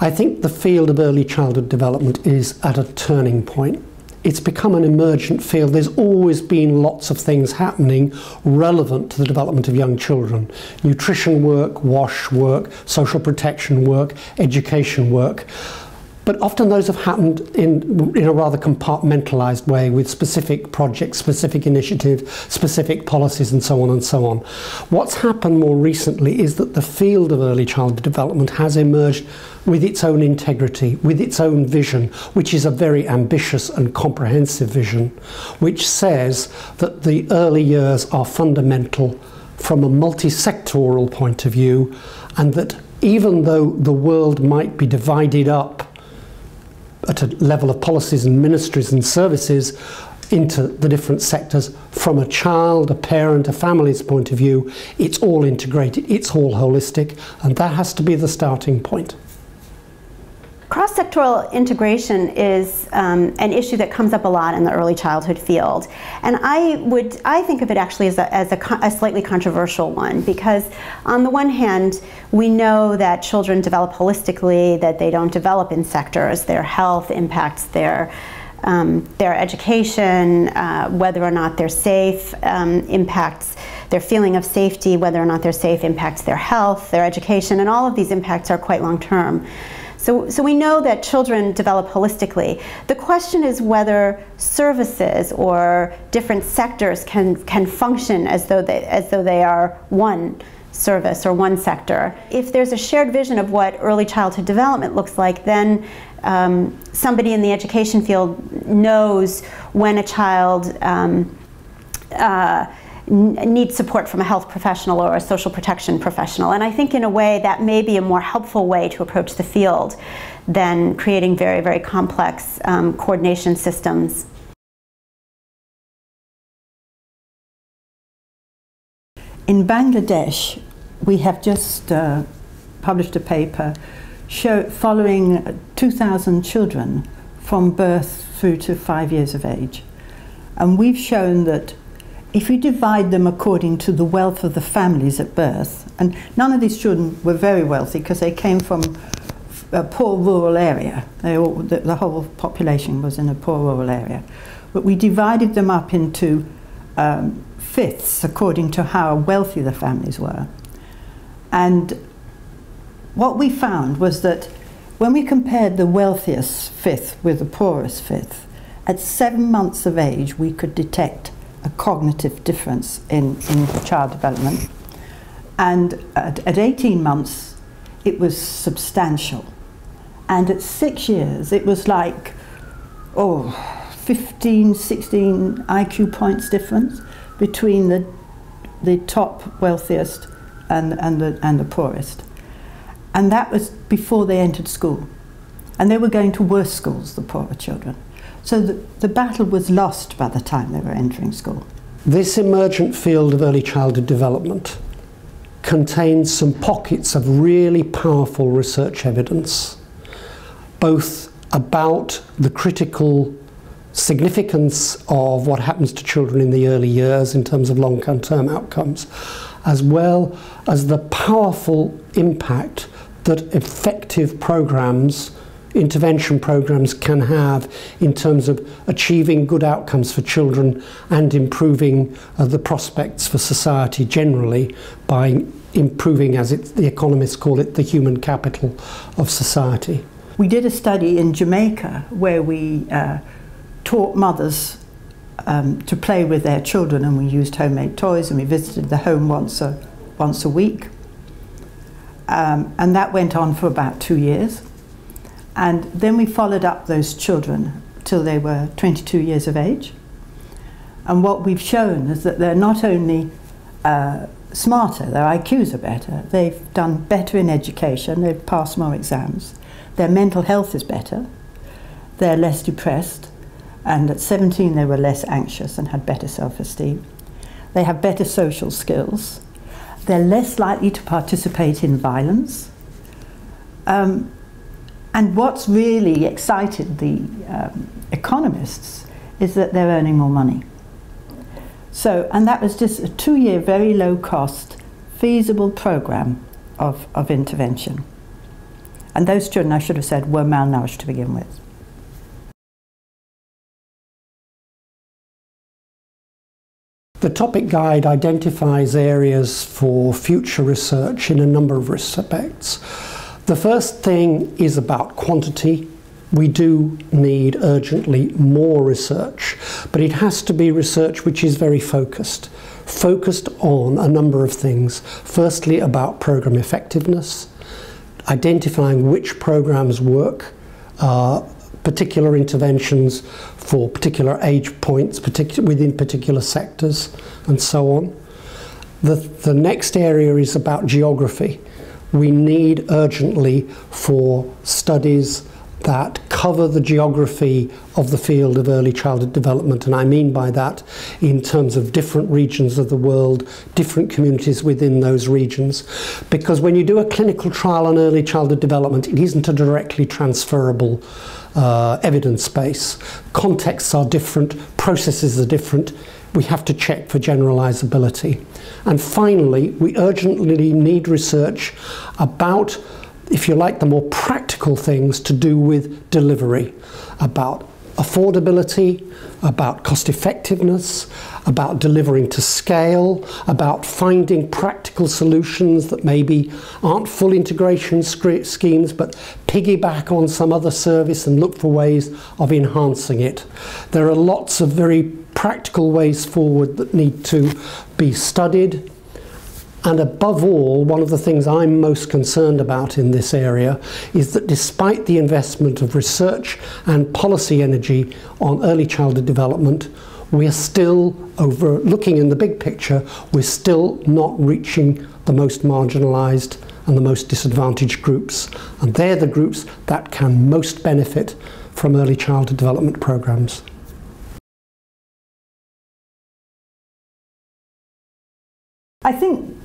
I think the field of early childhood development is at a turning point. It's become an emergent field. There's always been lots of things happening relevant to the development of young children. Nutrition work, WASH work, social protection work, education work. But often those have happened in a rather compartmentalised way, with specific projects, specific initiatives, specific policies and so on and so on. What's happened more recently is that the field of early childhood development has emerged with its own integrity, with its own vision, which is a very ambitious and comprehensive vision, which says that the early years are fundamental from a multi-sectoral point of view, and that even though the world might be divided up at a level of policies and ministries and services into the different sectors, from a child, a parent, a family's point of view, it's all integrated, it's all holistic, and that has to be the starting point. Cross-sectoral integration is an issue that comes up a lot in the early childhood field, and I think of it actually as a slightly controversial one, because on the one hand we know that children develop holistically, that they don't develop in sectors. Their health impacts their education, whether or not they're safe impacts their feeling of safety, whether or not they're safe impacts their health, their education, and all of these impacts are quite long-term. So we know that children develop holistically. The question is whether services or different sectors can function as though they are one service or one sector. If there's a shared vision of what early childhood development looks like, then somebody in the education field knows when a child needs support from a health professional or a social protection professional. And I think in a way that may be a more helpful way to approach the field than creating very, very complex coordination systems. In Bangladesh, we have just published a paper following 2,000 children from birth through to 5 years of age. And we've shown that if you divide them according to the wealth of the families at birth, and none of these children were very wealthy because they came from a poor rural area. The whole population was in a poor rural area. But we divided them up into fifths according to how wealthy the families were. And what we found was that when we compared the wealthiest fifth with the poorest fifth, at 7 months of age we could detect a cognitive difference in child development, and at 18 months it was substantial, and at 6 years it was like 15, 16 IQ points difference between the top wealthiest and the poorest. And that was before they entered school, and they were going to worse schools, the poorer children. So the battle was lost by the time they were entering school. This emergent field of early childhood development contains some pockets of really powerful research evidence, both about the critical significance of what happens to children in the early years in terms of long-term outcomes, as well as the powerful impact that effective programs, intervention programs, can have in terms of achieving good outcomes for children and improving the prospects for society generally by improving, as the economists call it, the human capital of society. We did a study in Jamaica where we taught mothers to play with their children, and we used homemade toys, and we visited the home once a week. And that went on for about 2 years. And then we followed up those children till they were 22 years of age. And what we've shown is that they're not only smarter, their IQs are better, they've done better in education, they've passed more exams, their mental health is better, they're less depressed, and at 17 they were less anxious and had better self-esteem. They have better social skills, they're less likely to participate in violence. And what's really excited the economists is that they're earning more money. So, and that was just a 2-year, very low cost, feasible program of intervention. And those children, I should have said, were malnourished to begin with. The topic guide identifies areas for future research in a number of respects. The first thing is about quantity. We do need urgently more research, but it has to be research which is very focused on a number of things. Firstly, about program effectiveness, identifying which programs work, particular interventions for particular age points, within particular sectors, and so on. The next area is about geography. We need urgently for studies that cover the geography of the field of early childhood development, and I mean by that in terms of different regions of the world, different communities within those regions, because when you do a clinical trial on early childhood development, it isn't a directly transferable evidence base. Contexts are different, processes are different. We have to check for generalizability. And finally, we urgently need research about, if you like, the more practical things to do with delivery, about affordability, about cost effectiveness, about delivering to scale, about finding practical solutions that maybe aren't full integration schemes but piggyback on some other service and look for ways of enhancing it. There are lots of very practical ways forward that need to be studied. And above all, one of the things I'm most concerned about in this area is that despite the investment of research and policy energy on early childhood development, we are still looking in the big picture, we're still not reaching the most marginalised and the most disadvantaged groups. And they're the groups that can most benefit from early childhood development programmes. I think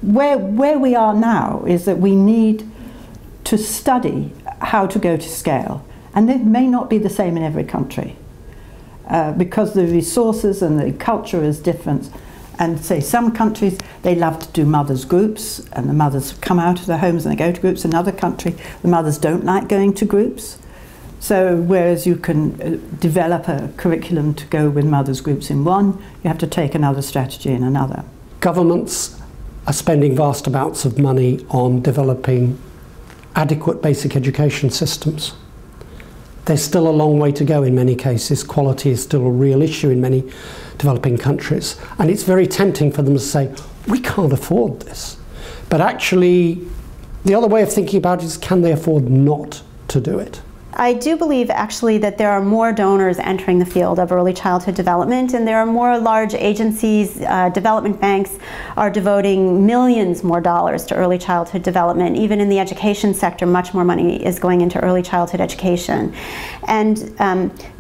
where we are now is that we need to study how to go to scale, and it may not be the same in every country because the resources and the culture is different. And say some countries, they love to do mothers groups, and the mothers come out of their homes and they go to groups. In another country, the mothers don't like going to groups. So whereas you can develop a curriculum to go with mothers groups in one, you have to take another strategy in another. Governments are spending vast amounts of money on developing adequate basic education systems. There's still a long way to go in many cases. Quality is still a real issue in many developing countries. And it's very tempting for them to say, we can't afford this. But actually, the other way of thinking about it is, can they afford not to do it? I do believe actually that there are more donors entering the field of early childhood development, and there are more large agencies, development banks are devoting millions more dollars to early childhood development. Even in the education sector, much more money is going into early childhood education. And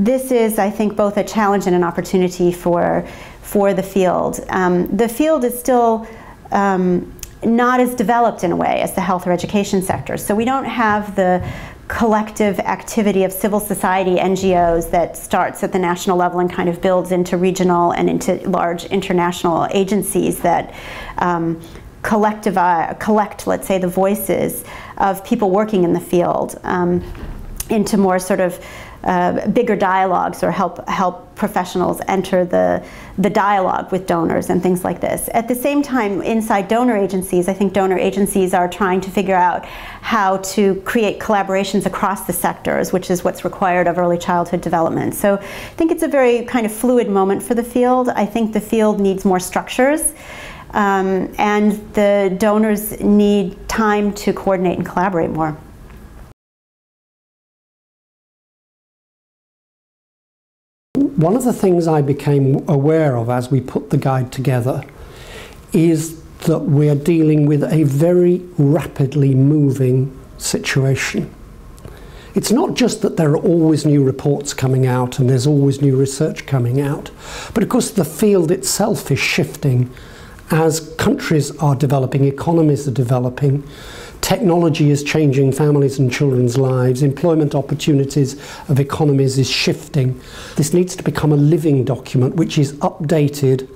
this is, I think, both a challenge and an opportunity for the field. The field is still not as developed in a way as the health or education sector. So we don't have the collective activity of civil society NGOs that starts at the national level and kind of builds into regional and into large international agencies that collect, let's say, the voices of people working in the field into more sort of bigger dialogues, or help professionals enter the dialogue with donors and things like this. At the same time, inside donor agencies, I think donor agencies are trying to figure out how to create collaborations across the sectors, which is what's required of early childhood development. So I think it's a very kind of fluid moment for the field. I think the field needs more structures, and the donors need time to coordinate and collaborate more. One of the things I became aware of as we put the guide together is that we're dealing with a very rapidly moving situation. It's not just that there are always new reports coming out and there's always new research coming out, but of course the field itself is shifting as countries are developing, economies are developing, technology is changing families and children's lives, employment opportunities of economies is shifting. This needs to become a living document which is updated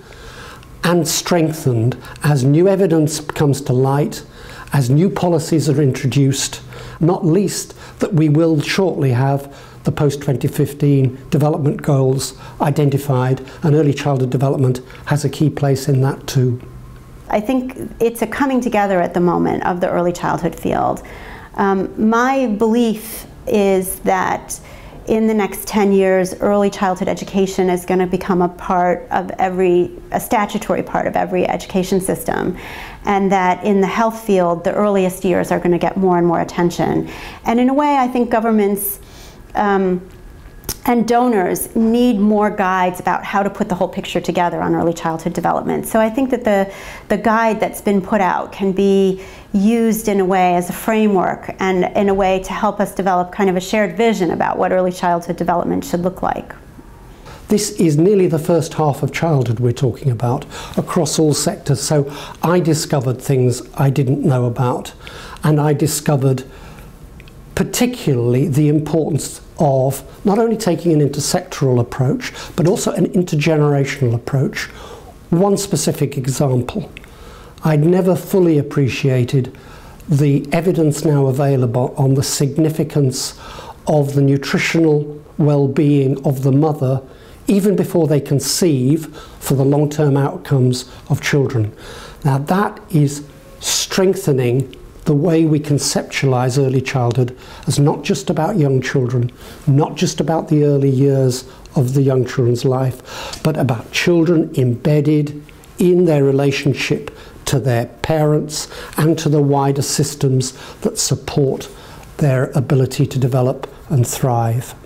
and strengthened as new evidence comes to light as new policies are introduced, not least that we will shortly have the post-2015 development goals identified, and early childhood development has a key place in that too. I think it's a coming together at the moment of the early childhood field. My belief is that in the next 10 years, early childhood education is going to become a statutory part of every education system, and that in the health field, the earliest years are going to get more and more attention. And in a way, I think governments and donors need more guides about how to put the whole picture together on early childhood development. So I think that the guide that's been put out can be used in a way as a framework and in a way to help us develop kind of a shared vision about what early childhood development should look like. This is nearly the first half of childhood we're talking about across all sectors. So I discovered things I didn't know about, and I discovered particularly the importance of not only taking an intersectoral approach, but also an intergenerational approach. One specific example, I'd never fully appreciated the evidence now available on the significance of the nutritional well-being of the mother even before they conceive for the long-term outcomes of children. Now that is strengthening the way we conceptualize early childhood as not just about young children, not just about the early years of the young children's life, but about children embedded in their relationship to their parents and to the wider systems that support their ability to develop and thrive.